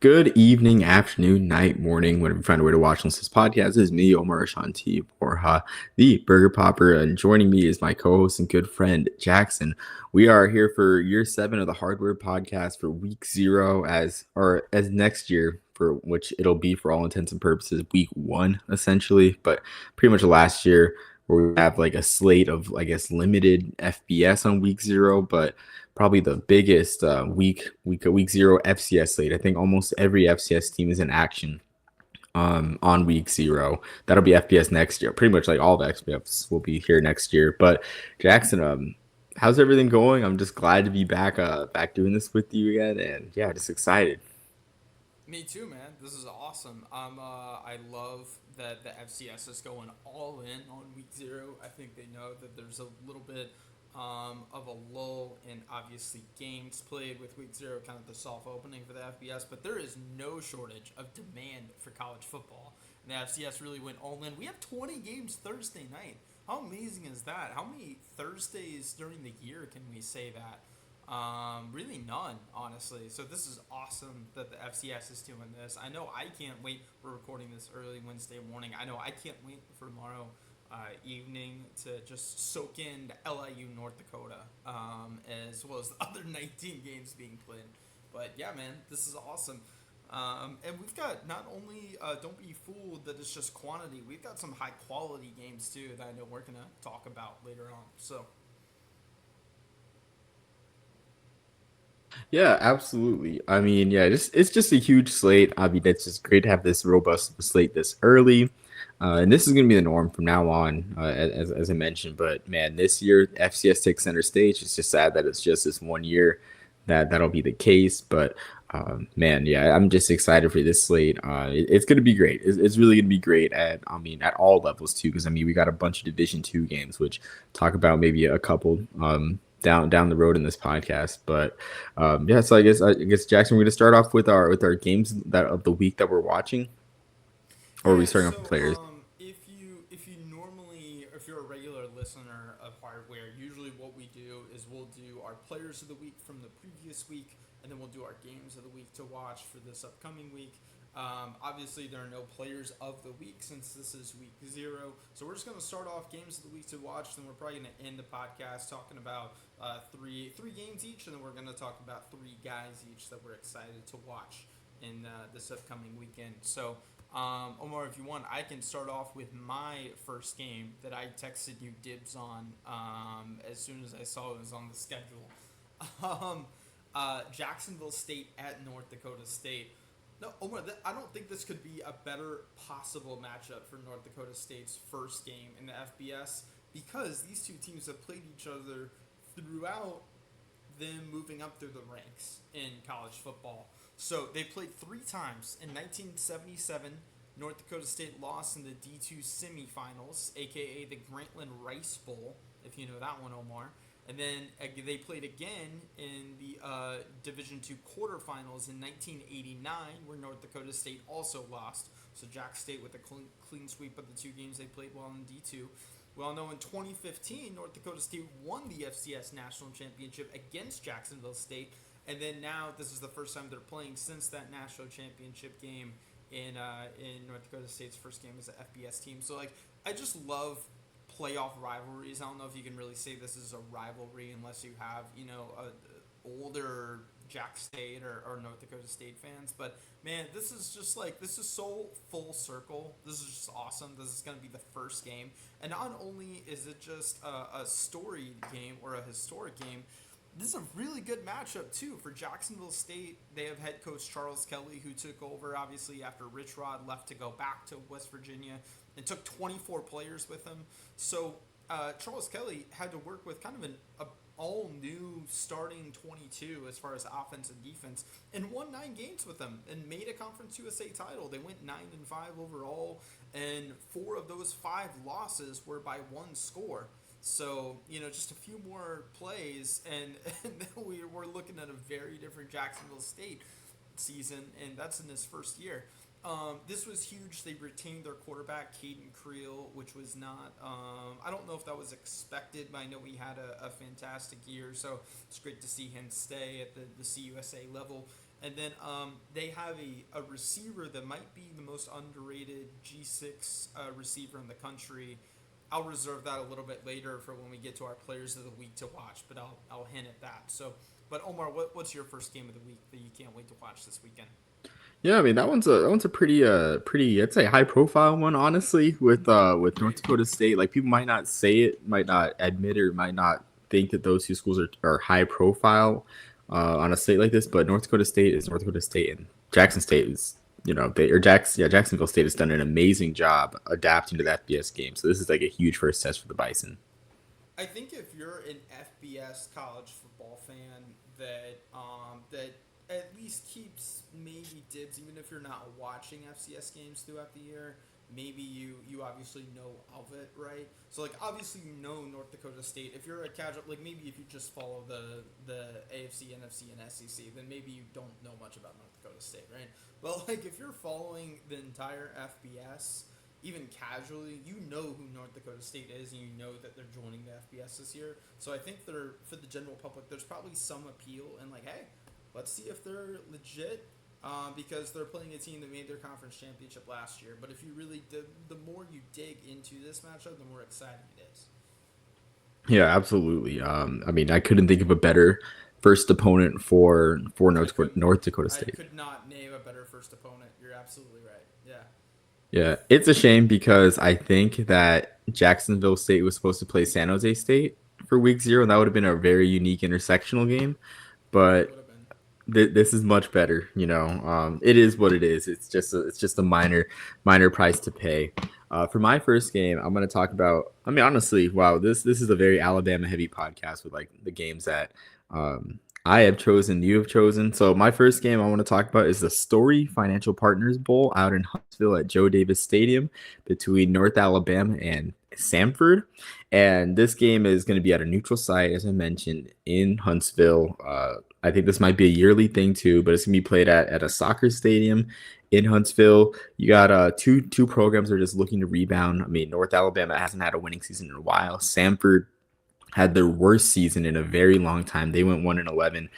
Good evening, afternoon, night, morning, whenever you find a way to watch this podcast. This is me, Omar Ashanti Borja, the Burger Popper, and joining me is my co-host and good friend Jackson. We are here for year 7 of the Hardware Podcast for week 0, as next year, for which it'll be for all intents and purposes week 1 essentially, but pretty much last year where we have like a slate of limited FBS on week 0, but probably the biggest week 0 FCS slate. I think almost every FCS team is in action on week 0. That'll be FBS next year. Pretty much like all the FBS will be here next year. But Jackson, how's everything going? I'm just glad to be back doing this with you again, and yeah, just excited. Me too, man. This is awesome. I love that the FCS is going all in on week 0. I think they know that there's a little bit of a lull in obviously games played with week 0, kind of the soft opening for the FBS, but there is no shortage of demand for college football. And the FCS really went all in. We have 20 games Thursday night. How amazing is that? How many Thursdays during the year can we say that? Really none, honestly. So this is awesome that the FCS is doing this. I know I can't wait. We're recording this early Wednesday morning. I know I can't wait for tomorrow evening to just soak in LIU North Dakota, as well as the other 19 games being played. But yeah, man, this is awesome. And we've got not only don't be fooled that it's just quantity. We've got some high quality games too that I know we're gonna talk about later on. So Yeah, absolutely. I mean, yeah, it's just a huge slate. I mean, it's just great to have this robust slate this early. And this is going to be the norm from now on, as I mentioned. But man, this year FCS takes center stage. It's just sad that it's just this one year that'll be the case. But man, yeah, I'm just excited for this slate. It's going to be great. It's really going to be great at all levels too. Because I mean, we got a bunch of Division 2 games, which talk about maybe a couple down the road in this podcast. But yeah, so I guess Jackson, we're going to start off with our games that of the week that we're watching, or are we yeah, starting off with so players? if you normally if you're a regular listener of hardware, usually what we do is we'll do our players of the week from the previous week, and then we'll do our games of the week to watch for this upcoming week. Obviously, there are no players of the week since this is week 0, so we're just going to start off games of the week to watch. Then we're probably going to end the podcast talking about three games each, and then we're going to talk about 3 guys each that we're excited to watch in this upcoming weekend. So Omar, if you want, I can start off with my first game that I texted you dibs on as soon as I saw it was on the schedule. Um, Jacksonville State at North Dakota State. No, Omar, I don't think this could be a better possible matchup for North Dakota State's first game in the FBS because these two teams have played each other throughout them moving up through the ranks in college football. So they played 3 times. In 1977, North Dakota State lost in the D2 semifinals, aka the Grantland Rice Bowl, if you know that one, Omar. And then they played again in the Division 2 quarterfinals in 1989, where North Dakota State also lost. So Jack State with a clean sweep of the 2 games they played while in D2. We all know in 2015, North Dakota State won the FCS National Championship against Jacksonville State. And then now, this is the first time they're playing since that national championship game in North Dakota State's first game as an FBS team. So, like, I just love playoff rivalries. I don't know if you can really say this is a rivalry unless you have, older Jack State or North Dakota State fans. But man, this is just like this is so full circle. This is just awesome. This is going to be the first game, and not only is it just a story game or a historic game. This is a really good matchup too for Jacksonville State. They have head coach Charles Kelly, who took over obviously after Rich Rod left to go back to West Virginia, and took 24 players with him. So Charles Kelly had to work with kind of a all new starting 22 as far as offense and defense, and won 9 games with them and made a Conference USA title. They went 9-5 overall, and 4 of those 5 losses were by 1 score. So, just a few more plays, and then we were looking at a very different Jacksonville State season, and that's in his first year. This was huge. They retained their quarterback, Caden Creel, which was not. I don't know if that was expected, but I know he had a fantastic year, so it's great to see him stay at the CUSA level. And then they have a receiver that might be the most underrated G6 receiver in the country. I'll reserve that a little bit later for when we get to our players of the week to watch, but I'll hint at that. So, but Omar, what's your first game of the week that you can't wait to watch this weekend? Yeah, I mean that one's a pretty I'd say high profile one, honestly, with North Agreed. Dakota State. Like people might not say it, might not admit or might not think that those two schools are high profile on a state like this, but North Dakota State is North Dakota State, and Jackson State is, Jacksonville State has done an amazing job adapting to the FBS game. So this is like a huge first test for the Bison. I think if you're an FBS college football fan that at least keeps maybe dibs, even if you're not watching FCS games throughout the year, maybe you obviously know of it, right? So like obviously you know North Dakota State. If you're a casual, like maybe if you just follow the AFC, NFC, and SEC, then maybe you don't know much about North Dakota State, right? But like if you're following the entire FBS, even casually, you know who North Dakota State is, and you know that they're joining the FBS this year. So I think they're for the general public. There's probably some appeal, and like, hey, let's see if they're legit, because they're playing a team that made their conference championship last year. But if you really, the more you dig into this matchup, the more exciting it is. Yeah, absolutely. I mean, I couldn't think of a better first opponent for I couldn't. North Dakota I State. could not name a better first opponent. You're absolutely right. Yeah. Yeah, it's a shame because I think that Jacksonville State was supposed to play San Jose State for week 0, and that would have been a very unique intersectional game. It really But would have been. this is much better. It is what it is. It's just a minor price to pay. For my first game, I'm going to talk about. I mean, honestly, wow, this is a very Alabama heavy podcast with like the games that I have chosen, you have chosen. So my first game I want to talk about is the Story Financial Partners Bowl out in Huntsville at Joe Davis Stadium between North Alabama and Samford. And this game is going to be at a neutral site, as I mentioned, in Huntsville. I think this might be a yearly thing too, but it's gonna be played at a soccer stadium in Huntsville. You got two programs that are just looking to rebound. I mean, North Alabama hasn't had a winning season in a while. Samford had their worst season in a very long time. They went 1-11.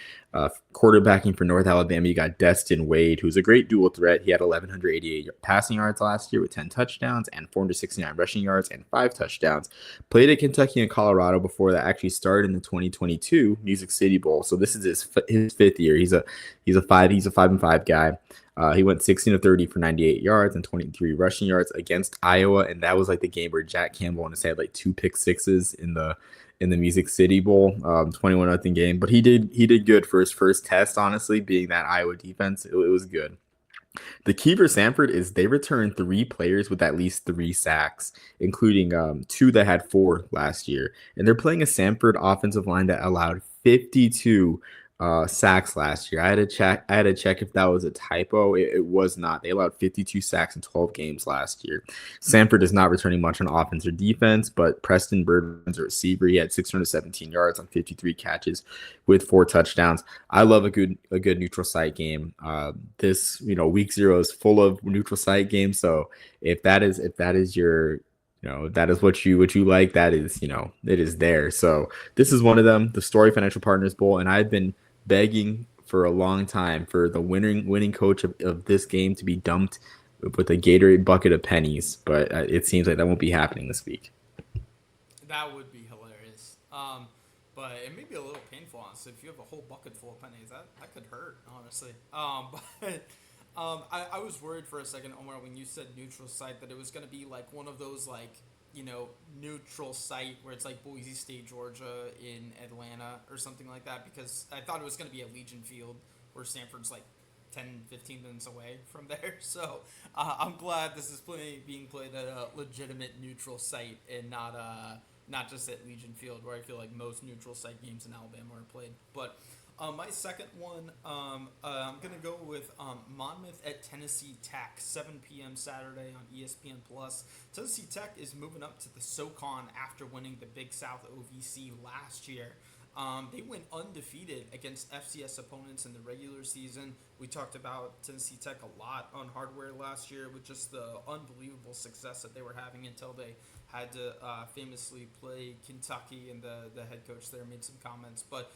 Quarterbacking for North Alabama, you got Destin Wade, who's a great dual threat. He had 1,188 passing yards last year with 10 touchdowns and 469 rushing yards and 5 touchdowns. Played at Kentucky and Colorado before that. Actually started in the 2022 Music City Bowl. So this is his fifth year. He's a 5-5 guy. He went 16 of 30 for 98 yards and 23 rushing yards against Iowa, and that was like the game where Jack Campbell and his had like 2 pick sixes in the Music City Bowl, 21-0 game. But he did good for his first test, honestly, being that Iowa defense. It was good. The key for Sanford is they returned 3 players with at least 3 sacks, including 2 that had 4 last year. And they're playing a Sanford offensive line that allowed 52 sacks last year. I had to check if that was a typo. It was not. They allowed 52 sacks in 12 games last year. Sanford is not returning much on offense or defense, but Preston Birdman's a receiver. He had 617 yards on 53 catches with 4 touchdowns. I love a good neutral site game. This week 0 is full of neutral site games. So if that is your that is what you like, that is it is there. So this is one of them, the Story Financial Partners Bowl, and I've been begging for a long time for the winning coach of this game to be dumped with a Gatorade bucket of pennies, but it seems like that won't be happening this week. That would be hilarious. But it may be a little painful, honestly. If you have a whole bucket full of pennies, that could hurt, honestly. But I was worried for a second, Omar, when you said neutral site, that it was going to be like one of those, like, neutral site where it's like Boise State, Georgia in Atlanta or something like that, because I thought it was going to be at Legion Field where Stanford's like 10, 15 minutes away from there. So I'm glad this is being played at a legitimate neutral site and not just at Legion Field, where I feel like most neutral site games in Alabama are played. But my second one, I'm going to go with Monmouth at Tennessee Tech, 7 p.m. Saturday on ESPN+. Tennessee Tech is moving up to the SoCon after winning the Big South OVC last year. They went undefeated against FCS opponents in the regular season. We talked about Tennessee Tech a lot on Hardware last year with just the unbelievable success that they were having until they had to famously play Kentucky, and the head coach there made some comments. But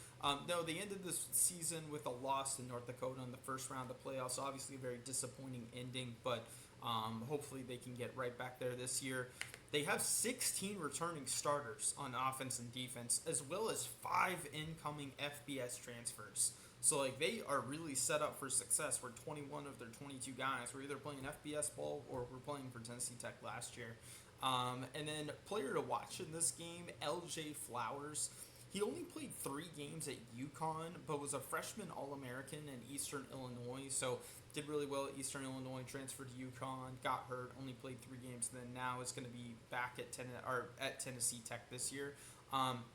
no, they ended this season with a loss to North Dakota in the first round of playoffs. So obviously, a very disappointing ending, but hopefully they can get right back there this year. They have 16 returning starters on offense and defense, as well as 5 incoming FBS transfers. So like they are really set up for success. Where 21 of their 22 guys were either playing FBS ball or were playing for Tennessee Tech last year. And then player to watch in this game, LJ Flowers. He only played 3 games at UConn, but was a freshman All-American in Eastern Illinois. So did really well at Eastern Illinois, transferred to UConn, got hurt, only played 3 games, and then now is going to be back at Tennessee Tech this year.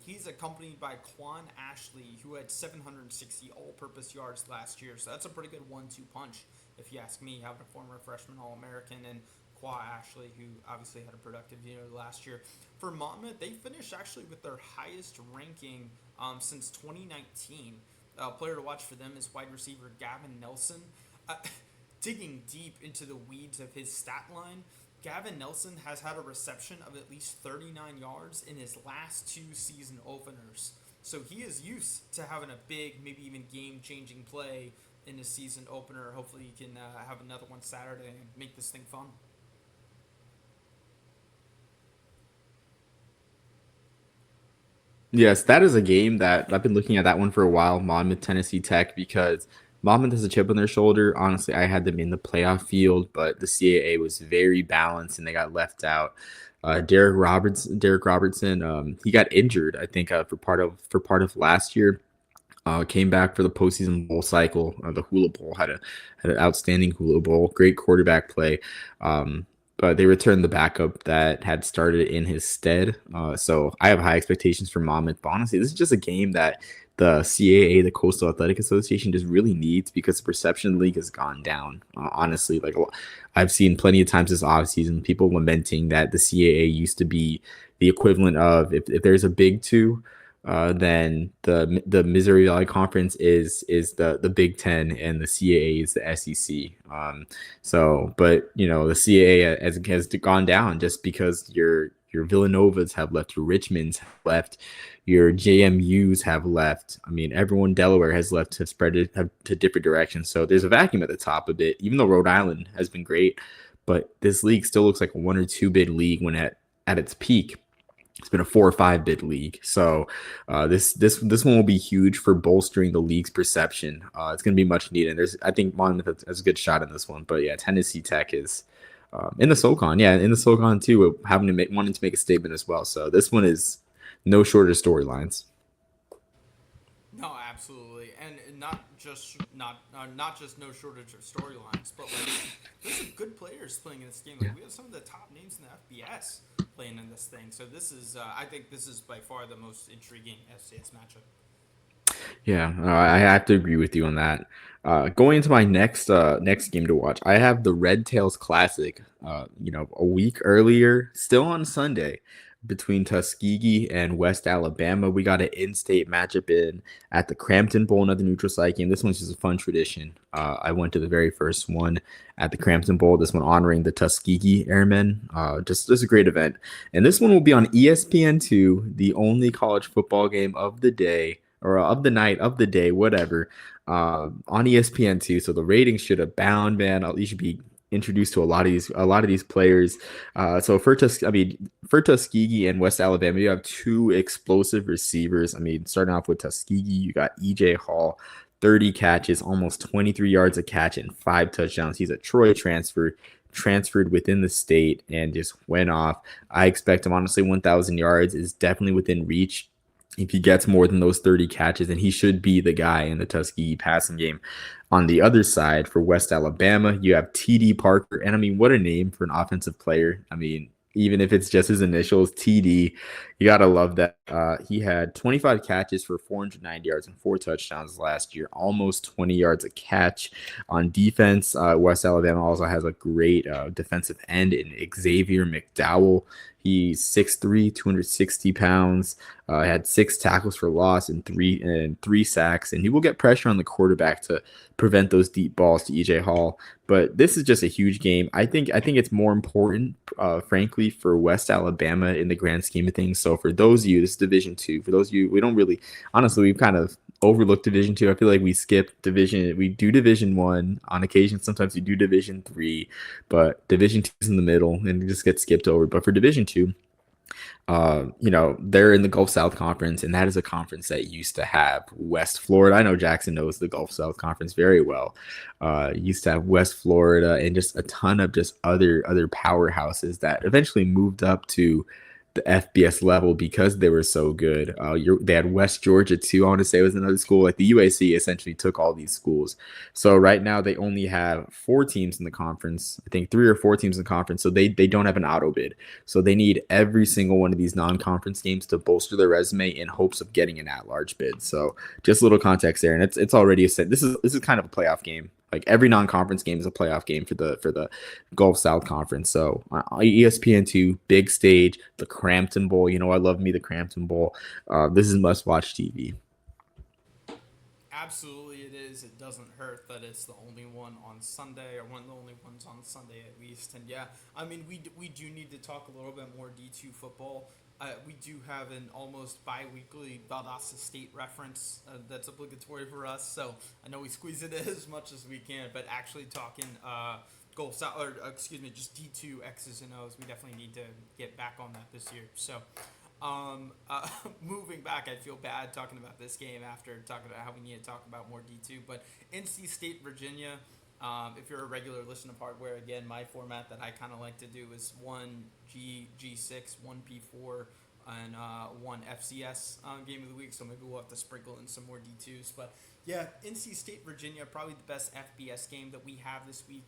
He's accompanied by Quan Ashley, who had 760 all-purpose yards last year, so that's a pretty good 1-2 punch, if you ask me, having a former freshman All-American and Qua Ashley, who obviously had a productive year last year. For Monmouth, they finished actually with their highest ranking since 2019. Player to watch for them is wide receiver Gavin Nelson. Uh, Digging deep into the weeds of his stat line, Gavin Nelson has had a reception of at least 39 yards in his last 2 season openers. So he is used to having a big, maybe even game-changing play in his season opener. Hopefully he can have another one Saturday and make this thing fun. Yes, that is a game that I've been looking at that one for a while, Monmouth, Tennessee Tech, because Monmouth has a chip on their shoulder. Honestly, I had them in the playoff field, but the CAA was very balanced and they got left out. Derek Robertson, he got injured, I think, for part of last year. Came back for the postseason bowl cycle. The Hula Bowl had an outstanding Hula Bowl, great quarterback play. But they returned the backup that had started in his stead. So I have high expectations for Monmouth. But honestly, this is just a game that the CAA, the Coastal Athletic Association, just really needs because the perception of the league has gone down. Honestly, I've seen plenty of times this offseason people lamenting that the CAA used to be the equivalent of if there's a Big Two, then the Missouri Valley Conference is the Big Ten and the CAA is the SEC. But the CAA has gone down just because your Villanovas have left, your Richmonds have left, your JMUs have left. I mean, everyone Delaware has left to spread it to different directions. So there's a vacuum at the top a bit, even though Rhode Island has been great. But this league still looks like a 1 or 2 bid league when at its peak. It's been a 4 or 5 bid league, so this one will be huge for bolstering the league's perception. It's going to be much needed. And I think Monmouth has a good shot in this one, but yeah, Tennessee Tech is in the SoCon, in the SoCon too, wanting to make a statement as well. So this one is no shorter storylines. No, absolutely, and not just no shortage of storylines, but like there's some good players playing in this game. Like we have some of the top names in the FBS playing in this thing. So this is, I think, this is by far the most intriguing FCS matchup. Yeah, I have to agree with you on that. Going into my next game to watch, I have the Red Tails Classic. A week earlier, still on Sunday, between Tuskegee and West Alabama. We got an in-state matchup in at the Crampton Bowl, another neutral site game. This one's just a fun tradition. I went to the very first one at the Crampton Bowl. This one honoring the Tuskegee Airmen. Just a great event. And this one will be on ESPN2, the only college football game of the day or of the night, of the day, whatever, on ESPN2. So the ratings should abound, man. You should be introduced to a lot of these players. So for Tuskegee and West Alabama, you have 2 explosive receivers. I mean, starting off with Tuskegee, you got EJ Hall, 30 catches, almost 23 yards a catch, and 5 touchdowns. He's a Troy transferred within the state and just went off. I expect him, honestly, 1,000 yards is definitely within reach. If he gets more than those 30 catches, then he should be the guy in the Tuskegee passing game. On the other side, for West Alabama, you have TD Parker. And I mean, what a name for an offensive player. I mean, even if it's just his initials, TD, you got to love that. He had 25 catches for 490 yards and 4 touchdowns last year, almost 20 yards a catch. On defense, West Alabama also has a great defensive end in Xavier McDowell. He's 6'3", 260 pounds. Had 6 tackles for loss and three sacks, and he will get pressure on the quarterback to prevent those deep balls to EJ Hall. But this is just a huge game. I think it's more important, frankly, for West Alabama in the grand scheme of things. So for those of you, this is Division 2. For those of you, we don't really, honestly, we've kind of overlooked Division 2. I feel like we skip division. We do Division 1 on occasion. Sometimes we do Division 3, but Division 2 is in the middle and it just gets skipped over. But for Division 2, they're in the Gulf South Conference, and that is a conference that used to have West Florida. I know Jackson knows the Gulf South Conference very well. Used to have West Florida and just a ton of just other powerhouses that eventually moved up to the FBS level because they were so good. They had West Georgia too. I want to say was another school. Like the UAC essentially took all these schools. So right now they only have 4 teams in the conference. I think 3 or 4 teams in the conference. So they don't have an auto bid. So they need every single one of these non-conference games to bolster their resume in hopes of getting an at-large bid. So just a little context there, and it's already a set. This is kind of a playoff game. Like every non-conference game is a playoff game for the Gulf South Conference. So ESPN2, big stage, the Crampton Bowl. You know, I love me the Crampton Bowl. This is must-watch TV. Absolutely, it is. It doesn't hurt that it's the only one on Sunday, or one of the only ones on Sunday at least. And yeah, I mean, we do need to talk a little bit more D2 football. We do have an almost bi-weekly Valdosta State reference that's obligatory for us. So I know we squeeze it in as much as we can, but actually talking Gulf South, or excuse me, just D2 X's and O's, we definitely need to get back on that this year. So moving back, I feel bad talking about this game after talking about how we need to talk about more D2. But NC State, Virginia, if you're a regular listener of Hardware, again, my format that I kind of like to do is one G6, one P4, and one FCS game of the week. So maybe we'll have to sprinkle in some more D2s. But yeah, NC State, Virginia, probably the best FBS game that we have this week.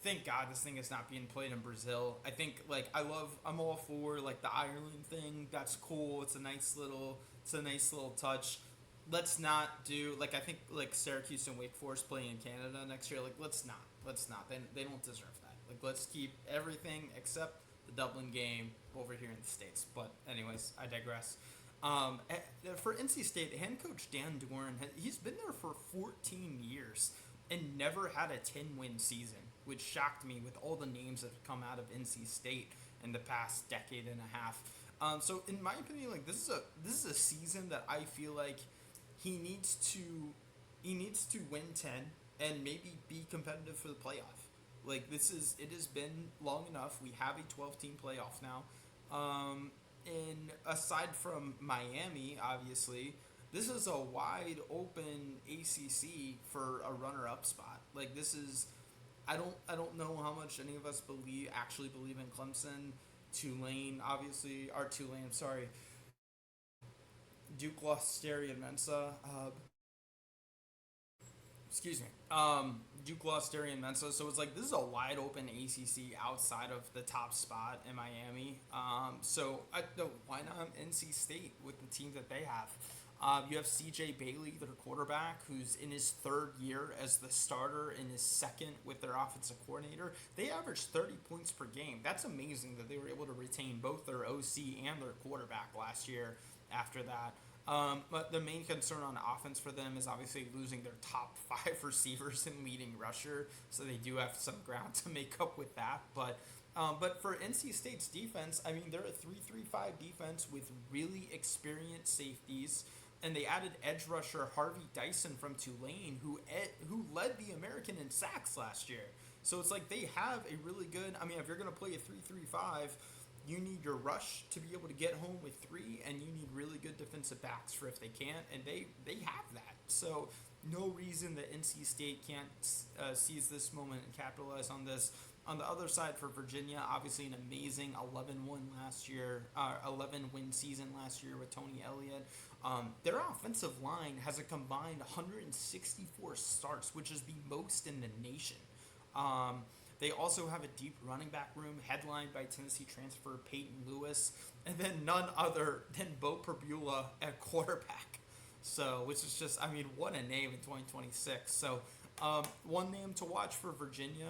Thank God this thing is not being played in Brazil. I think I'm all for like the Ireland thing. That's cool. It's a nice little touch. Let's not do like I think like Syracuse and Wake Forest playing in Canada next year. Like let's not. They don't deserve that. Like let's keep everything except the Dublin game over here in the States. But anyways, I digress. For NC State, head coach Dan Dorn, he's been there for 14 years and never had a 10-win season, which shocked me with all the names that have come out of NC State in the past decade and a half. So in my opinion, like this is a season that I feel like he needs to win 10 and maybe be competitive for the playoff. Like it has been long enough. We have a 12-team playoff now. And aside from Miami, obviously, this is a wide open ACC for a runner-up spot. Like this is, I don't know how much any of us actually believe in Clemson, Tulane, obviously, or Tulane, sorry, Duke lost Sterry and Mensa. Excuse me. Duke lost Darian Mensa, so it's like this is a wide open ACC outside of the top spot in Miami. So why not NC State with the team that they have? You have C.J. Bailey, their quarterback, who's in his 3rd year as the starter, in his 2nd with their offensive coordinator. They averaged 30 points per game. That's amazing that they were able to retain both their OC and their quarterback last year after that. But the main concern on offense for them is obviously losing their top 5 receivers and leading rusher, so they do have some ground to make up with that. But for NC State's defense, I mean, they're a 3-3-5 defense with really experienced safeties, and they added edge rusher Harvey Dyson from Tulane, who led the American in sacks last year. So it's like they have a really good. I mean, if you're going to play a 3-3-5. You need your rush to be able to get home with 3, and you need really good defensive backs for if they can't, and they have that. So no reason that NC State can't seize this moment and capitalize on this. On the other side for Virginia, obviously an amazing 11-win season last year with Tony Elliott. Their offensive line has a combined 164 starts, which is the most in the nation. They also have a deep running back room headlined by Tennessee transfer Peyton Lewis, and then none other than Bo Perbula at quarterback. So, which is just, I mean, what a name in 2026. So, one name to watch for Virginia,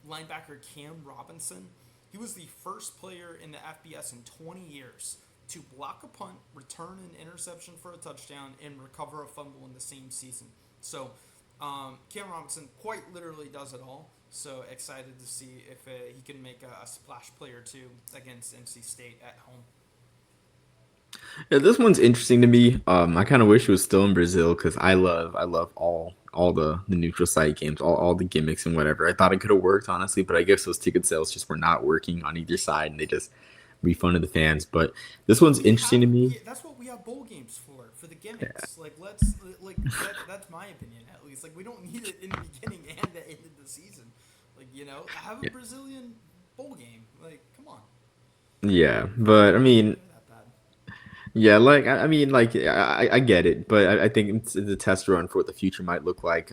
linebacker Cam Robinson. He was the first player in the FBS in 20 years to block a punt, return an interception for a touchdown, and recover a fumble in the same season. So Cam Robinson quite literally does it all. So excited to see if he can make a splash play or two against NC State at home. Yeah, this one's interesting to me. I kind of wish it was still in Brazil because I love all the neutral site games, all the gimmicks and whatever. I thought it could have worked honestly, but I guess those ticket sales just were not working on either side, and they just refunded the fans. But this one's We interesting have to me. that's what we have bowl games for the Yeah, gimmicks. That's my opinion at least. Like we don't need it in the beginning and the end of the season. Like have a yeah, Brazilian bowl game. Like come on, yeah. I But I don't think mean, they're that bad. yeah, like I mean, like I get it, but I think it's a test run for what the future might look like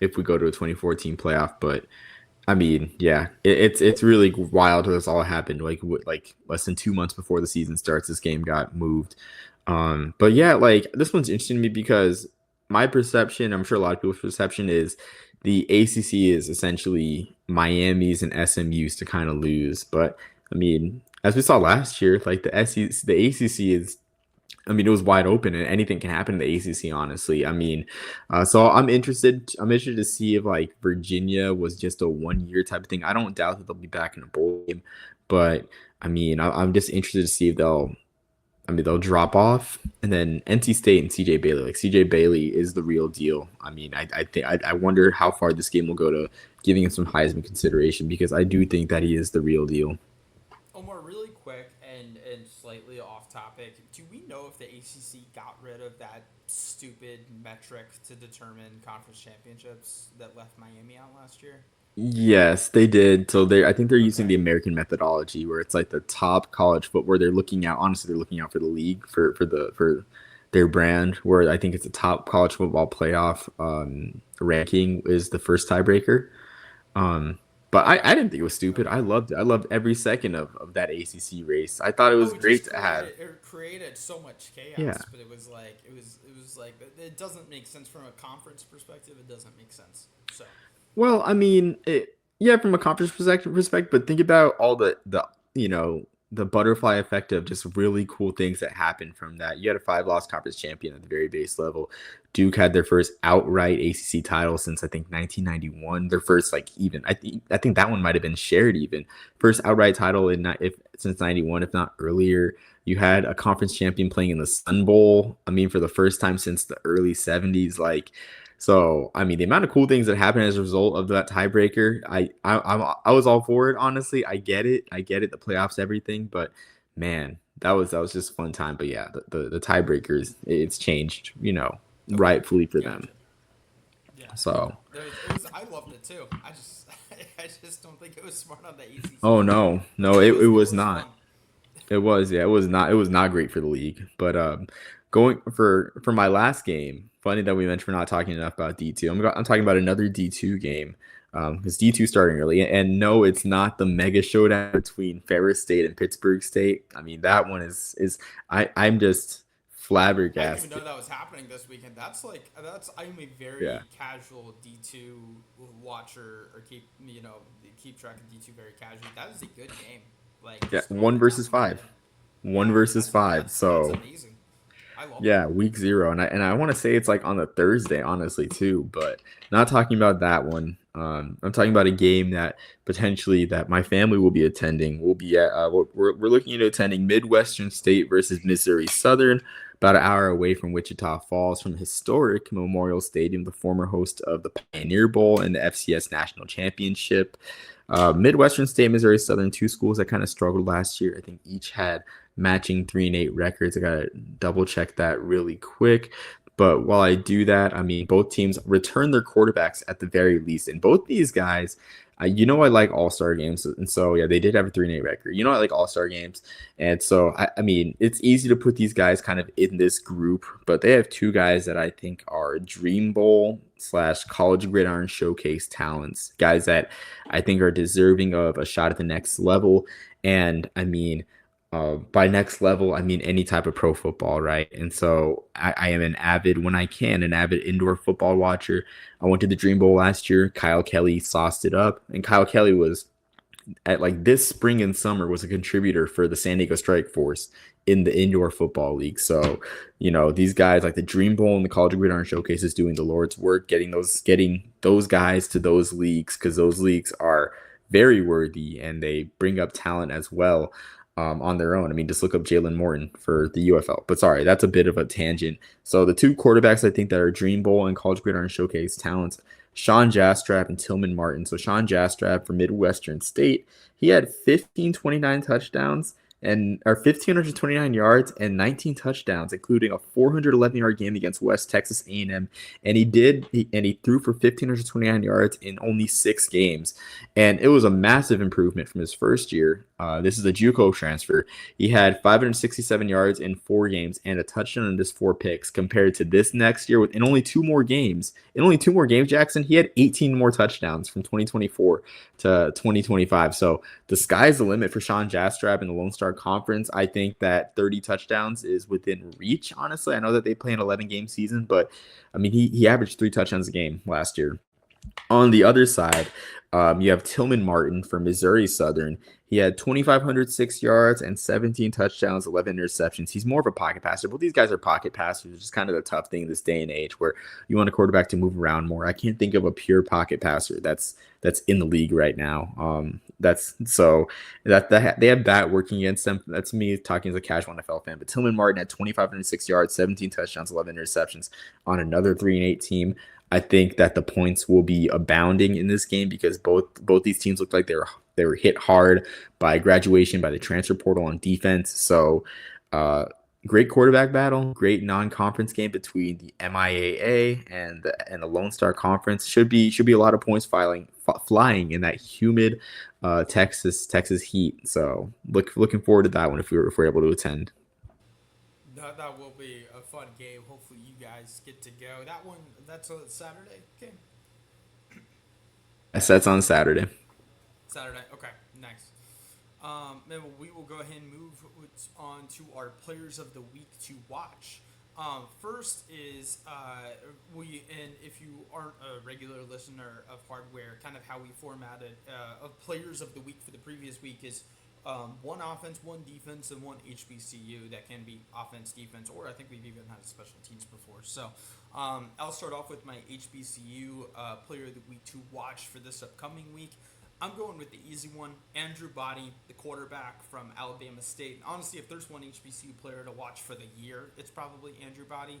if we go to a 2014 playoff. But I mean, yeah, it's really wild how this all happened. Like less than 2 months before the season starts, this game got moved. But yeah, like this one's interesting to me because my perception, I'm sure a lot of people's perception is the ACC is essentially Miami's and SMU's to kind of lose. But I mean, as we saw last year, like the ACC is I mean, it was wide open, and anything can happen in the ACC. Honestly, I mean, so I'm interested. I'm interested to see if like Virginia was just a 1 year type of thing. I don't doubt that they'll be back in a bowl game, but I mean, I'm just interested to see if they'll. I mean, they'll drop off, and then NC State and CJ Bailey. Like CJ Bailey is the real deal. I mean, I think I wonder how far this game will go to giving him some Heisman consideration because I do think that he is the real deal. Omar, really quick and slightly off topic. Do we know if the ACC got rid of that stupid metric to determine conference championships that left Miami out last year? Yes, they did. So they I think they're using the Okay. American methodology where it's like the top college foot where they're looking out honestly they're looking out for the league for their brand where I think it's the top college football playoff ranking is the first tiebreaker. Um but I didn't think it was stupid. I Okay. loved it. I loved every second of that ACC race. I thought it was Oh, it just great to have. created so much Yeah. chaos, but it was like it doesn't make sense from a conference perspective. It doesn't make sense. So Well, I mean, yeah, from a conference perspective, but think about all the you know the butterfly effect of just really cool things that happened from that. You had a five-loss conference champion at the very base level. Duke had their first outright ACC title since I think 1991. Their first like even I think that one might have been shared even first outright title in if since 91 if not earlier. You had a conference champion playing in the Sun Bowl. I mean, for the first time since the early 70s. Like so, I mean, the amount of cool things that happened as a result of that tiebreaker, I was all for it. Honestly, I get it, I get it. The playoffs, everything, but man, that was just a fun time. But yeah, the tiebreakers, it's changed, okay, rightfully for them. gotcha. Yeah, So, it was. I loved it too. I just I just don't think it was smart on the ACC's oh part, no, but no, it it was was not. fun. It was, yeah, it was not great for the league. But going for my last game, funny that we mentioned we're not talking enough about D2. I'm talking about another D2 game. Because D2 starting early, and no, it's not the mega showdown between Ferris State and Pittsburgh State. I mean, that one is I'm just I didn't even know flabbergasted. that was happening this weekend. That's I'm a Yeah, very casual D2 watcher or keep track of D2 very casually. That is a good game. Like yeah, just throwing one it down versus the middle five, there. one Yeah, versus that's five. that's that's So amazing. I love it. yeah, week 0, and I want to say it's like on the Thursday, honestly, too. But not talking about that one. I'm talking about a game that potentially that my family will be attending. We'll be at we're looking at attending Midwestern State versus Missouri Southern, about an hour away from Wichita Falls, from historic Memorial Stadium, the former host of the Pioneer Bowl and the FCS National Championship. Midwestern State, Missouri Southern, two schools that kind of struggled last year. I think each had matching 3-8 records. I gotta double check that really quick. But while I do that, I mean, both teams return their quarterbacks at the very least. And both these guys, I like All Star games. And so, yeah, they did have a 3-8 record. I like All Star games. And so, I mean, it's easy to put these guys kind of in this group, but they have two guys that I think are Dream Bowl slash college gridiron showcase talents, guys that I think are deserving of a shot at the next level. And I mean, by next level, I mean any type of pro football, right? And so I am when I can, an avid indoor football watcher. I went to the Dream Bowl last year. Kyle Kelly sauced it up, and Kyle Kelly was at like this spring and summer was a contributor for the San Diego Strike Force in the indoor football league. So, these guys like the Dream Bowl and the College Gridiron Showcase is doing the Lord's work, getting those guys to those leagues because those leagues are very worthy and they bring up talent as well. On their own. I mean, just look up Jalen Morton for the UFL. But sorry, that's a bit of a tangent. So the two quarterbacks I think that are Dream Bowl and College Gridiron Showcase talents, Sean Jastrap and Tillman Martin. So Sean Jastrap for Midwestern State, he had 1529 touchdowns and or 1529 yards and 19 touchdowns, including a 411-yard game against West Texas A&M. And he threw for 1529 yards in only 6 games, and it was a massive improvement from his first year. This is a JUCO transfer. He had 567 yards in 4 games and a touchdown in just 4 picks. Compared to this next year, in only 2 more games, Jackson, he had 18 more touchdowns from 2024 to 2025. So the sky's the limit for Sean Jastrap in the Lone Star Conference. I think that 30 touchdowns is within reach. Honestly, I know that they play an 11-game season, but I mean, he averaged 3 touchdowns a game last year. On the other side, you have Tillman Martin from Missouri Southern. He had 2,506 yards and 17 touchdowns, 11 interceptions. He's more of a pocket passer. But these guys are pocket passers, which is kind of the tough thing in this day and age where you want a quarterback to move around more. I can't think of a pure pocket passer that's in the league right now. That's so that they have that working against them. That's me talking as a casual NFL fan. But Tillman Martin had 2,506 yards, 17 touchdowns, 11 interceptions on another 3-8 team. I think that the points will be abounding in this game because both these teams looked like they were hit hard by graduation, by the transfer portal on defense. So, great quarterback battle, great non-conference game between the MIAA and the Lone Star Conference. Should be a lot of points flying in that humid Texas heat. So looking forward to that one if we're able to attend. That will be a fun game. Hopefully, you guys get to go. That's a Saturday. Okay, Yes, that's on Saturday. Saturday. Okay, nice. Then we will go ahead and move on to our players of the week to watch. First is and if you aren't a regular listener of Hardware, kind of how we formatted of players of the week for the previous week is one offense, one defense, and one HBCU. That can be offense, defense, or I think we've even had special teams before. So I'll start off with my HBCU player of the week to watch for this upcoming week. I'm going with the easy one, Andrew Body, the quarterback from Alabama State. And honestly, if there's one HBCU player to watch for the year, it's probably Andrew Body.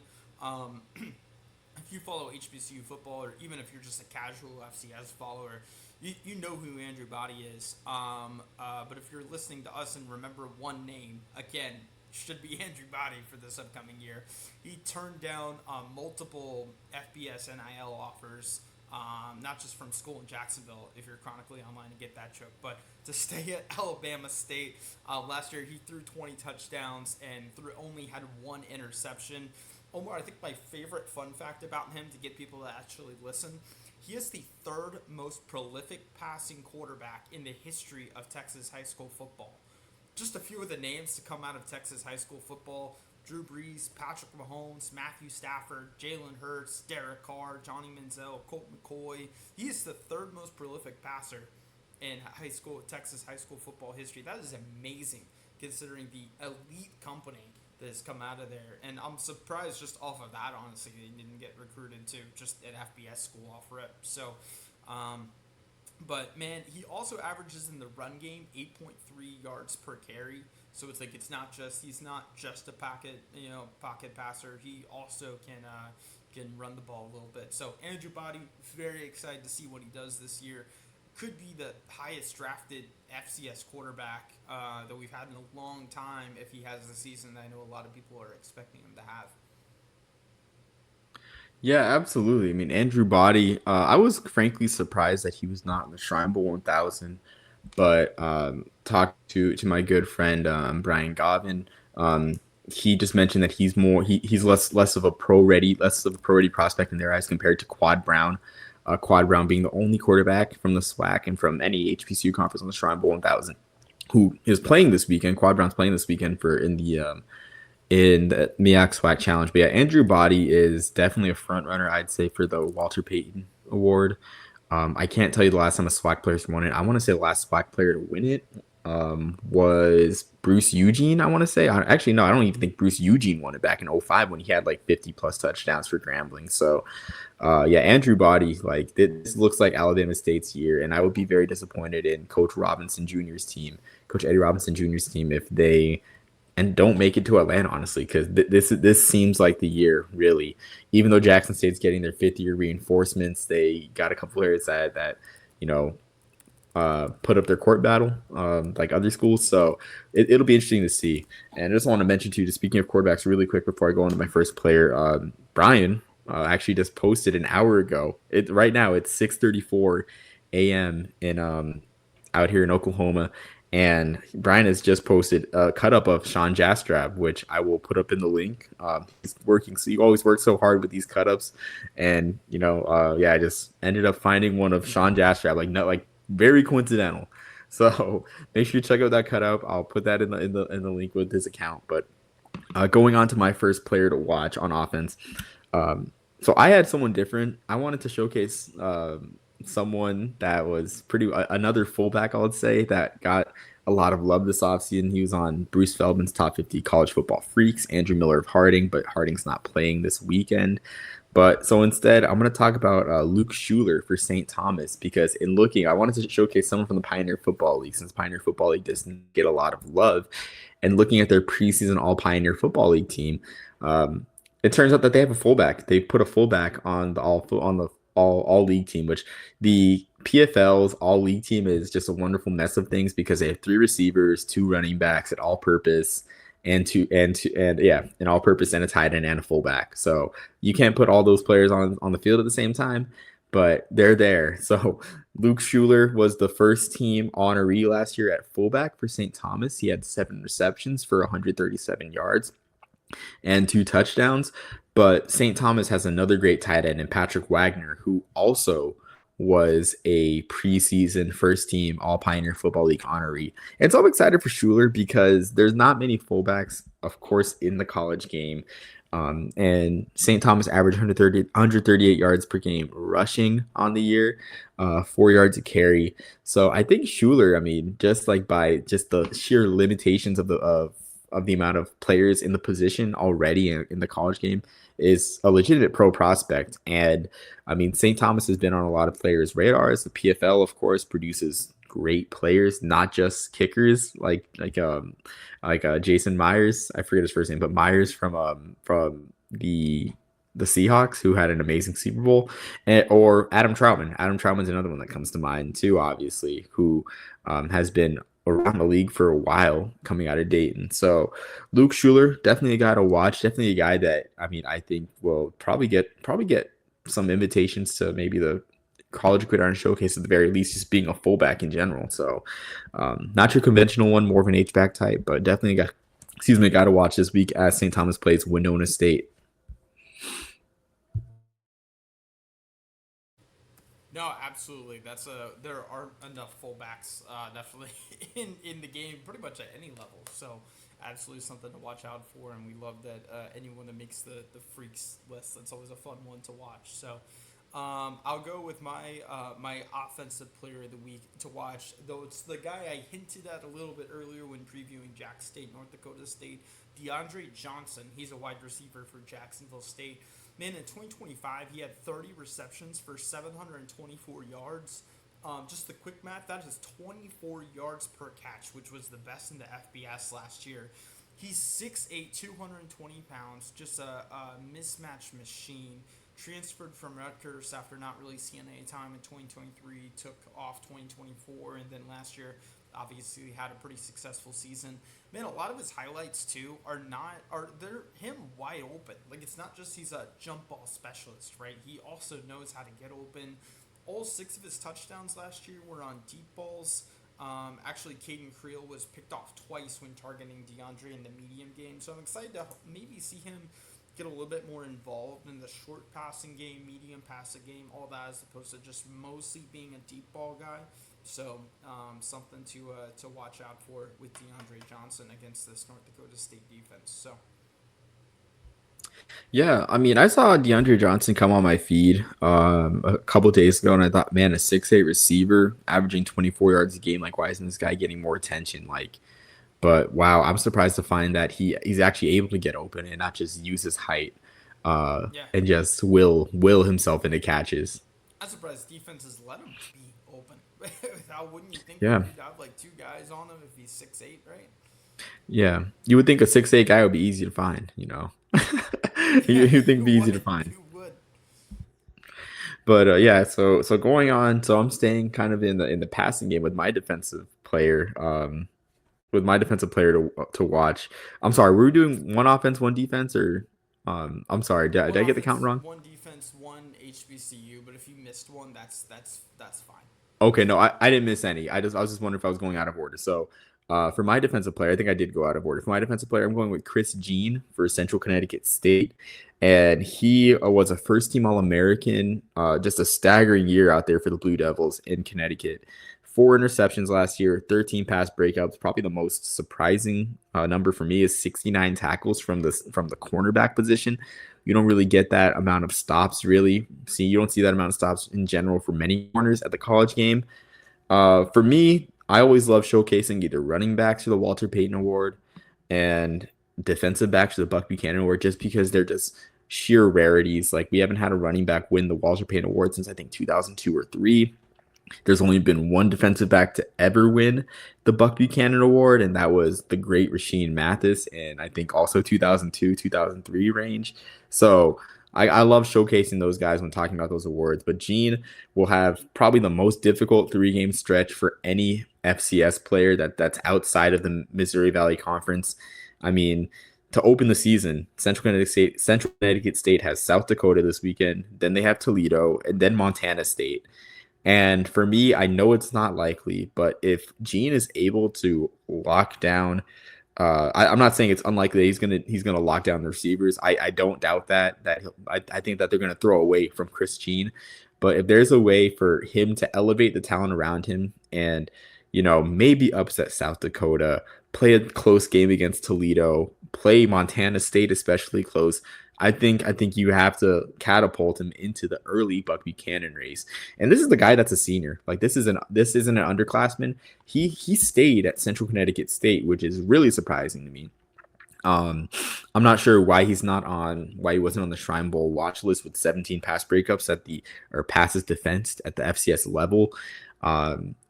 If you follow HBCU football, or even if you're just a casual FCS follower, you know who Andrew Body is. But if you're listening to us and remember one name, again, should be Andrew Body for this upcoming year. He turned down multiple FBS NIL offers. Not just from school in Jacksonville, if you're chronically online to get that joke, but to stay at Alabama State. Last year, he threw 20 touchdowns and only had one interception. Omar, I think my favorite fun fact about him to get people to actually listen, he is the third most prolific passing quarterback in the history of Texas high school football. Just a few of the names to come out of Texas high school football: Drew Brees, Patrick Mahomes, Matthew Stafford, Jalen Hurts, Derek Carr, Johnny Manziel, Colt McCoy. He is the third most prolific passer in Texas high school football history. That is amazing considering the elite company that has come out of there. And I'm surprised just off of that, honestly, that he didn't get recruited to just an FBS school off rip. So, but man, he also averages in the run game 8.3 yards per carry. So it's like he's not just a pocket passer. He also can run the ball a little bit. So Andrew Body, very excited to see what he does this year. Could be the highest drafted FCS quarterback that we've had in a long time if he has the season that I know a lot of people are expecting him to have. Yeah, absolutely. I mean, Andrew Body, I was frankly surprised that he was not in the Shrine Bowl 1000, but talked to my good friend Bryan Gauvin. He just mentioned that he's less of a pro ready prospect in their eyes compared to Quad Brown. Quad Brown being the only quarterback from the SWAC and from any HBCU conference on the Shrine Bowl 1000 who is playing this weekend. Quad Brown's playing this weekend in the MEAC SWAC Challenge. But yeah, Andrew Body is definitely a front runner, I'd say, for the Walter Payton Award. I can't tell you the last time a SWAC player won it. I want to say the last SWAC player to win it was Bruce Eugene, I want to say. Actually, no, I don't even think Bruce Eugene won it back in '05 when he had like 50 plus touchdowns for Grambling. So, yeah, Andrew Body, like this looks like Alabama State's year, and I would be very disappointed in Coach Robinson Jr.'s team, Coach Eddie Robinson Jr.'s team, if they and don't make it to Atlanta, honestly, because this seems like the year, really. Even though Jackson State's getting their fifth year reinforcements, they got a couple players that you know put up their court battle, like other schools. So it'll be interesting to see. And I just want to mention too, just speaking of quarterbacks, really quick before I go into my first player, Brian actually just posted an hour ago. It right now it's 6:34 a.m. in out here in Oklahoma. And Brian has just posted a cut up of Sean Jastrab, which I will put up in the link. He's working, so you always work so hard with these cut ups, and yeah, I just ended up finding one of Sean Jastrab, like not like very coincidental. So make sure you check out that cutout. I'll put that in the link with his account. But going on to my first player to watch on offense, um, so I had someone different. I wanted to showcase someone that was another fullback, I would say, that got a lot of love this offseason. He was on Bruce Feldman's top 50 college football freaks, Andrew Miller of Harding, but Harding's not playing this weekend. But so instead, I'm going to talk about Luke Schuler for St. Thomas because in looking, I wanted to showcase someone from the Pioneer Football League since Pioneer Football League doesn't get a lot of love. And looking at their preseason All Pioneer Football League team, um, it turns out that they have a fullback. They put a fullback on the all league team, which the PFL's all league team is just a wonderful mess of things because they have three receivers, two running backs at all purpose, and yeah, an all purpose and a tight end and a fullback. So you can't put all those players on the field at the same time, but they're there. So Luke Schuler was the first team honoree last year at fullback for St. Thomas. He had 7 receptions for 137 yards and 2 touchdowns. But St. Thomas has another great tight end in Patrick Wagner, who also was a preseason first team All Pioneer Football League honoree. And so I'm excited for Schuler because there's not many fullbacks, of course, in the college game. And St. Thomas averaged 138 yards per game rushing on the year, 4 yards a carry. So I think Schuler, I mean, just like by just the sheer limitations of the amount of players in the position already in the college game is a legitimate pro prospect. And I mean, St. Thomas has been on a lot of players' radars. The PFL, of course, produces great players, not just kickers like Jason Myers. I forget his first name, but Myers from the Seahawks, who had an amazing Super Bowl, or Adam Troutman. Adam Troutman's another one that comes to mind too, obviously, who has been around the league for a while coming out of Dayton. So Luke Schuler, definitely a guy to watch. Definitely a guy that I mean I think will probably get some invitations to maybe the college gridiron showcase at the very least, just being a fullback in general. So not your conventional one, more of an H back type, but definitely got got to watch this week as St. Thomas plays Winona State. No, absolutely. There aren't enough fullbacks, definitely in the game, pretty much at any level. So, absolutely something to watch out for. And we love that anyone that makes the freaks list. That's always a fun one to watch. So, I'll go with my offensive player of the week to watch. Though it's the guy I hinted at a little bit earlier when previewing Jack State, North Dakota State, DeAndre Johnson. He's a wide receiver for Jacksonville State. Man, in 2025, he had 30 receptions for 724 yards. Just the quick math, that is 24 yards per catch, which was the best in the FBS last year. He's 6'8", 220 pounds, just a mismatch machine. Transferred from Rutgers after not really seeing any time in 2023, took off 2024, and then last year obviously had a pretty successful season. Man, a lot of his highlights too they're him wide open. Like it's not just he's a jump ball specialist, right? He also knows how to get open. All 6 of his touchdowns last year were on deep balls. Actually, Caden Creel was picked off twice when targeting DeAndre in the medium game. So I'm excited to maybe see him get a little bit more involved in the short passing game, medium passing game, all that, as opposed to just mostly being a deep ball guy. So something to watch out for with DeAndre Johnson against this North Dakota State defense. So Yeah, I mean, I saw DeAndre Johnson come on my feed a couple days ago, and I thought, man, a 6'8" receiver averaging 24 yards a game. Like, why isn't this guy getting more attention? Like, but wow, I'm surprised to find that he's actually able to get open and not just use his height, Yeah, and just will himself into catches. I'm surprised defenses let him be open. How wouldn't you think that Yeah, you'd have like two guys on him if he's 6'8", right? yeah. You would think a 6'8" guy would be easy to find, you know. Yeah, You think it'd you be easy to would. find. You would. But yeah, so going on, so I'm staying kind of in the passing game with my defensive player, to watch. I'm sorry, were we doing one offense, one defense, or I'm sorry, did One I get the count offense, wrong? one defense, one HBCU. But if you missed one, that's fine. Okay, no, I didn't miss any. I was just wondering if I was going out of order. So, for my defensive player, I think I did go out of order. For my defensive player, I'm going with Chris Jean for Central Connecticut State, and he was a first team All American. Just a staggering year out there for the Blue Devils in Connecticut. 4 interceptions last year, 13 pass breakups. Probably the most surprising number for me is 69 tackles from the cornerback position. You don't really get that amount of stops, really. See, you don't see that amount of stops in general for many corners at the college game. For me, I always love showcasing either running backs for the Walter Payton Award and defensive backs for the Buck Buchanan Award, just because they're just sheer rarities. Like, we haven't had a running back win the Walter Payton Award since I think 2002 or three. There's only been one defensive back to ever win the Buck Buchanan Award, and that was the great Rasheed Mathis, and I think also 2002, 2003 range. So I love showcasing those guys when talking about those awards. But Gene will have probably the most difficult 3 game stretch for any FCS player that's outside of the Missouri Valley Conference. I mean, to open the season, Central Connecticut State has South Dakota this weekend. Then they have Toledo, and then Montana State. And for me, I know it's not likely, but if Gene is able to lock down, I'm not saying it's unlikely that he's gonna lock down the receivers. I don't doubt I think that they're gonna throw away from Chris Gene, but if there's a way for him to elevate the talent around him and maybe upset South Dakota, play a close game against Toledo, play Montana State especially close. I think you have to catapult him into the early Buck Buchanan race. And this is the guy that's a senior. Like, this isn't an underclassman. He stayed at Central Connecticut State, which is really surprising to me. Um, I'm not sure why he wasn't on the Shrine Bowl watch list with 17 pass breakups or passes defensed at the FCS level.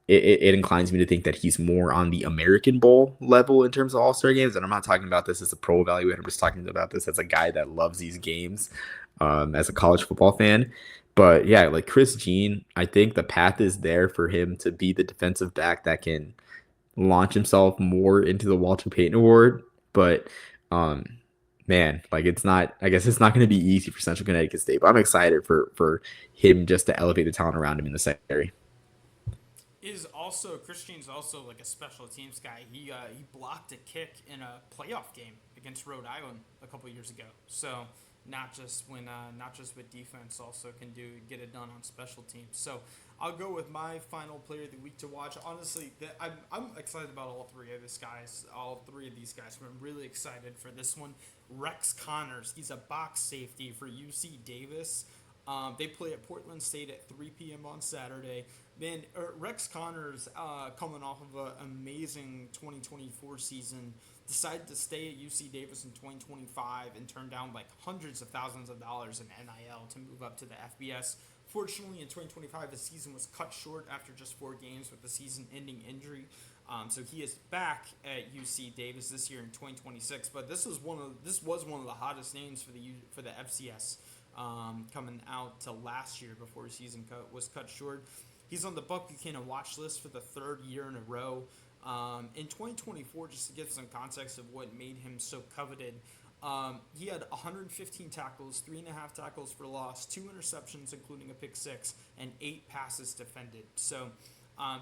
It inclines me to think that he's more on the American Bowl level in terms of All-Star games. And I'm not talking about this as a pro evaluator. I'm just talking about this as a guy that loves these games, as a college football fan. But yeah, like Chris Jean, I think the path is there for him to be the defensive back that can launch himself more into the Walter Payton Award. But um, man, like, it's not. I guess it's not going to be easy for Central Connecticut State. But I'm excited for him just to elevate the talent around him in the secondary. Is also Christian's also like a special teams guy. He blocked a kick in a playoff game against Rhode Island a couple years ago. So not just with defense, also can get it done on special teams. So I'll go with my final player of the week to watch. Honestly, I'm excited about all three of these guys. I'm really excited for this one. Rex Connors, he's a box safety for UC Davis. They play at Portland State at 3 p.m. on Saturday. Man, Rex Connors, coming off of an amazing 2024 season, decided to stay at UC Davis in 2025 and turn down like hundreds of thousands of dollars in NIL to move up to the FBS. Fortunately, in 2025, the season was cut short after just 4 games with the season-ending injury. So he is back at UC Davis this year in 2026. But this was one of the hottest names for the FCS, coming out to last year before his season was cut short. He's on the Buck Buchanan watch list for the third year in a row. In 2024, just to give some context of what made him so coveted, he had 115 tackles, 3.5 tackles for loss, 2 interceptions, including a pick six, and 8 passes defended. So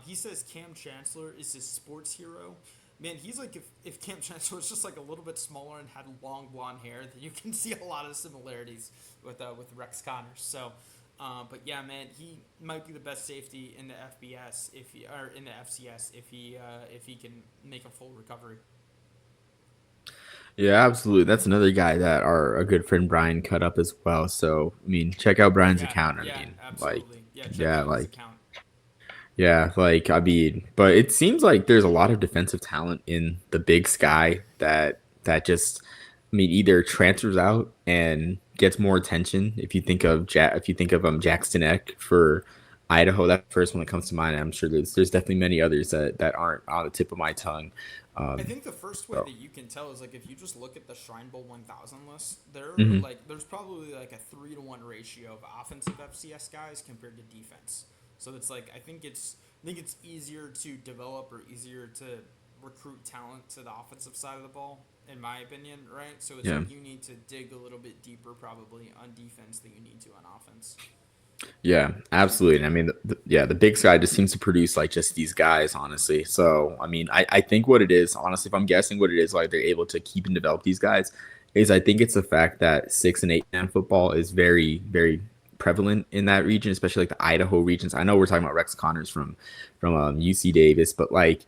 he says Cam Chancellor is his sports hero. Man, he's like if Cam Chancellor was just like a little bit smaller and had long blonde hair, then you can see a lot of similarities with Rex Connors. So, but yeah, man, he might be the best safety in the FBS or in the FCS if he can make a full recovery. Yeah, absolutely. That's another guy that our good friend Brian cut up as well. So I mean, check out Brian's Yeah, account. I yeah, mean, like, absolutely. Yeah, check yeah, out his like account. yeah, like I mean, but it seems like there's a lot of defensive talent in the Big Sky that just, I mean, either transfers out and gets more attention. If you think of Jackson Eck for Idaho, that's the first one that comes to mind. I'm sure there's definitely many others that aren't on the tip of my tongue. I Um, think the first way so that you can tell is like if you just look at the Shrine Bowl 1000 list, mhm. there's probably like a 3-to-1 ratio of offensive FCS guys compared to defense. So it's like I think it's easier to develop or easier to recruit talent to the offensive side of the ball, in my opinion, right? So it's Yeah. like you need to dig a little bit deeper probably on defense than you need to on offense. Yeah, absolutely. And I mean, yeah, the Big Sky just seems to produce like just these guys, honestly. So, I mean, I think what it is, honestly, if I'm guessing what it is, like they're able to keep and develop these guys, is I think it's the fact that 6 and 8 man football is very prevalent in that region, especially like the Idaho regions. I know we're talking about Rex Connors from UC Davis, but like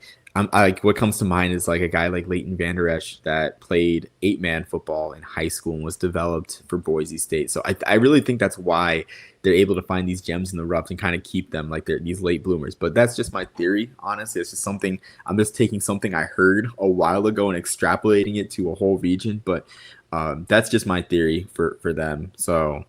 like what comes to mind is like a guy like Leighton Vander Esch that played 8 man football in high school and was developed for Boise State. So I really think that's why they're able to find these gems in the rough and kind of keep them like they're these late bloomers. But that's just my theory, honestly. It's just something I'm just taking something I heard a while ago and extrapolating it to a whole region. But that's just my theory for them. So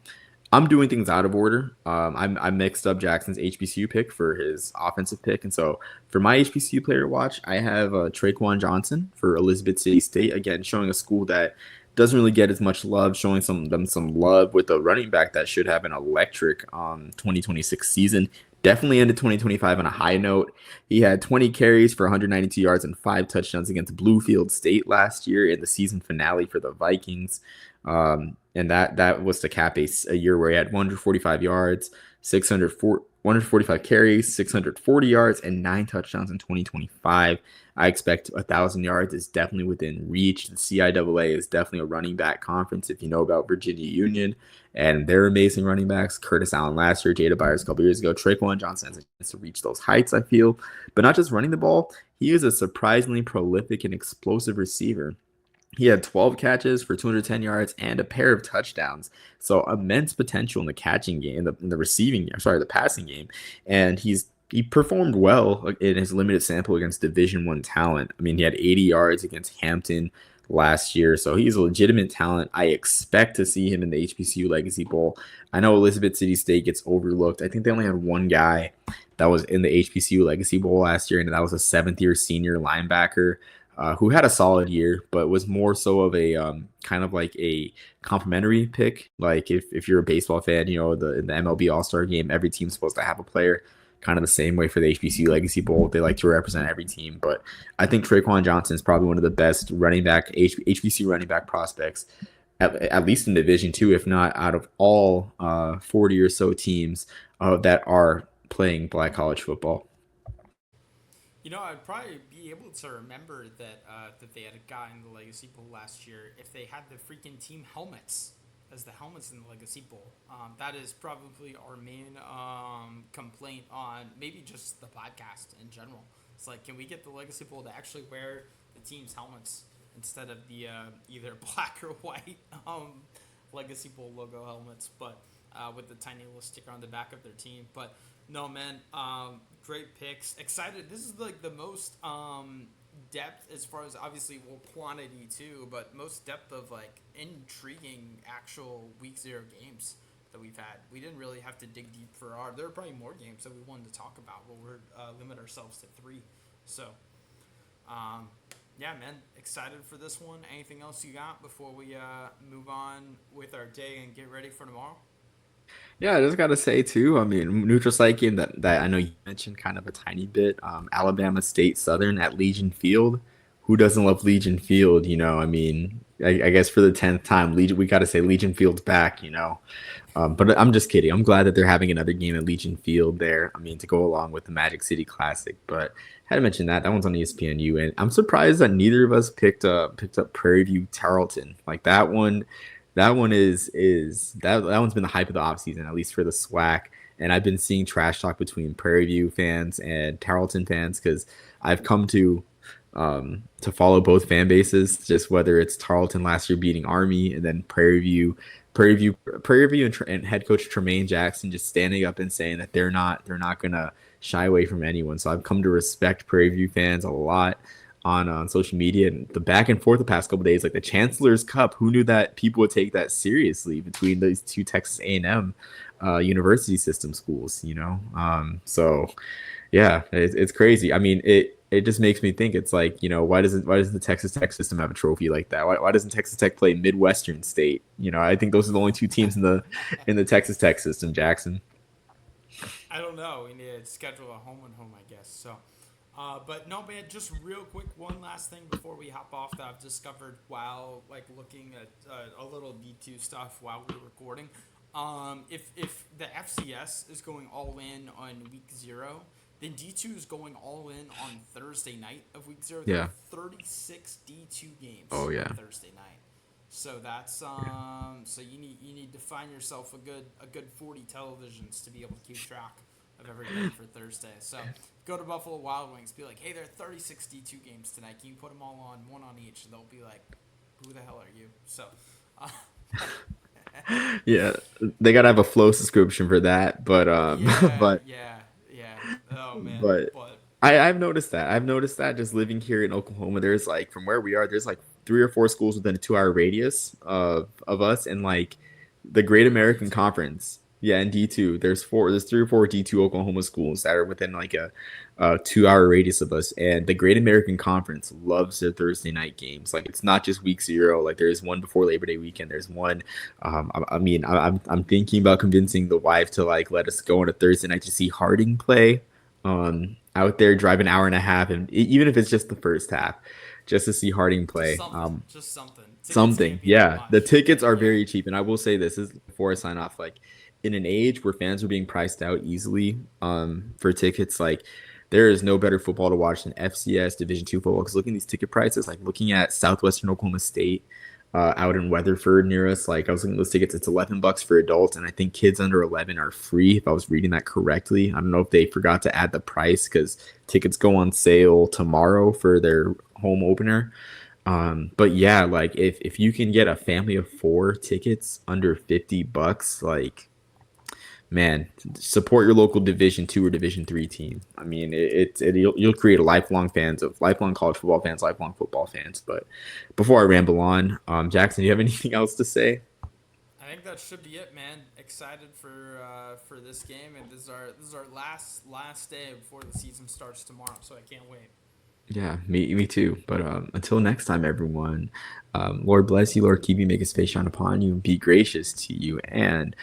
I'm doing things out of order. I mixed up Jackson's HBCU pick for his offensive pick, and so for my HBCU player to watch, I have Traquan Johnson for Elizabeth City State. Again, showing a school that doesn't really get as much love, showing some love with a running back that should have an electric 2026 season. Definitely ended 2025 on a high note. He had 20 carries for 192 yards and 5 touchdowns against Bluefield State last year in the season finale for the Vikings. And that was to cap a year where he had 145 yards, 145 carries, 640 yards, and 9 touchdowns in 2025. I expect 1,000 yards is definitely within reach. The CIAA is definitely a running back conference. If you know about Virginia Union and their amazing running backs, Curtis Allen last year, Jada Byers a couple years ago, Traquan Johnson has a chance to reach those heights, I feel. But not just running the ball, he is a surprisingly prolific and explosive receiver. He had 12 catches for 210 yards and a pair of touchdowns. So immense potential in the catching game, in the receiving, sorry, the passing game. And he performed well in his limited sample against Division One talent. I mean, he had 80 yards against Hampton last year, so he's a legitimate talent. I expect to see him in the HBCU Legacy Bowl. I know Elizabeth City State gets overlooked. I think they only had one guy that was in the HBCU Legacy Bowl last year, and that was a seventh-year senior linebacker who had a solid year, but was more so of a kind of like a complimentary pick. Like if you're a baseball fan, you know, in the MLB All Star game, every team's supposed to have a player. Kind of the same way for the HBCU Legacy Bowl. They like to represent every team, but I think Traquan Johnson is probably one of the best HBCU running back prospects, at least in Division Two, if not out of all 40 or so teams that are playing black college football. You know, I'd probably be able to remember that they had a guy in the Legacy Bowl last year if they had the freaking team helmets as the helmets in the Legacy Bowl. That is probably our main complaint on maybe just the podcast in general. It's like, can we get the Legacy Bowl to actually wear the team's helmets instead of the either black or white Legacy Bowl logo helmets, but with the tiny little sticker on the back of their team. But no, man, great picks. Excited. This is like the most depth as far as obviously quantity too, but most depth of like intriguing actual week zero games that we've had. We didn't really have to dig deep for our. There were probably more games that we wanted to talk about, but we're limit ourselves to three. So, um, yeah, man, excited for this one. Anything else you got before we move on with our day and get ready for tomorrow? Yeah, I just gotta say too. I mean, neutral site game that I know you mentioned kind of a tiny bit. Alabama State Southern at Legion Field. Who doesn't love Legion Field? You know, I mean, I guess for the 10th time, Legion, we got to say Legion Field's back. You know, but I'm just kidding. I'm glad that they're having another game at Legion Field there. I mean, to go along with the Magic City Classic. But I had to mention that one's on ESPNU, and I'm surprised that neither of us picked up Prairie View Tarleton. Like that one, that one's been the hype of the offseason, at least for the SWAC. And I've been seeing trash talk between Prairie View fans and Tarleton fans because I've come to to follow both fan bases, just whether it's Tarleton last year beating Army and then Prairie View and head coach Tremaine Jackson just standing up and saying that they're not gonna shy away from anyone. So I've come to respect Prairie View fans a lot on social media and the back and forth the past couple days, like the Chancellor's Cup. Who knew that people would take that seriously between these two Texas A&M university system schools? So yeah, it's crazy. I mean, it just makes me think. It's like, why doesn't the Texas Tech system have a trophy like that? Why doesn't Texas Tech play Midwestern State? I think those are the only two teams in the Texas Tech system, Jackson. I don't know. We need to schedule a home and home, I guess. So, but no, man. Just real quick, one last thing before we hop off that I've discovered while like looking at a little D2 stuff while we're recording. If the FCS is going all in on week 0, then D2 is going all in on Thursday night of week 0. There are Yeah. 36 D2 games Oh on yeah. Thursday night. So that's so you need to find yourself a good 40 televisions to be able to keep track of every game for Thursday. So go to Buffalo Wild Wings, be like, hey, there are 36 D2 games tonight. Can you put them all on one on each? And they'll be like, who the hell are you? So uh, Yeah, they gotta have a flow subscription for that, but yeah, but yeah, yeah. Oh man, but but I've noticed that. I've noticed that just living here in Oklahoma, there's like from where we are, there's like 3 or 4 schools within a 2 hour radius of us, and like the Great in American D2. Conference. Yeah, in D2, there's 3 or 4 D2 Oklahoma schools that are within like a 2 hour radius of us, and the Great American Conference loves their Thursday night games. Like it's not just week 0. Like there's one before Labor Day weekend. There's one. I mean, I'm thinking about convincing the wife to like let us go on a Thursday night to see Harding play out there, drive an hour and a half, and even if it's just the first half, just to see Harding Just play. something, just something. Tickets Something, can't be that yeah. The much, tickets but are yeah, very cheap, and I will say this is before I sign off. Like in an age where fans are being priced out easily, for tickets, like there is no better football to watch than FCS Division 2 football. Because looking at these ticket prices, like looking at Southwestern Oklahoma State, out in Weatherford near us. Like I was looking at those tickets, it's $11 for adults, and I think kids under 11 are free. If I was reading that correctly, I don't know if they forgot to add the price because tickets go on sale tomorrow for their home opener. But yeah, like if you can get a family of 4 tickets under $50, like man, support your local Division 2 or Division 3 team. I mean, you'll create a lifelong college football fans, lifelong football fans. But before I ramble on, Jackson, do you have anything else to say? I think that should be it, man. Excited for this game, and this is our last day before the season starts tomorrow. So I can't wait. Yeah, me too. But until next time, everyone, Lord bless you, Lord keep you, make his face shine upon you, and be gracious to you, and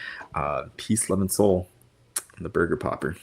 peace, love, and soul, the Burger Popper.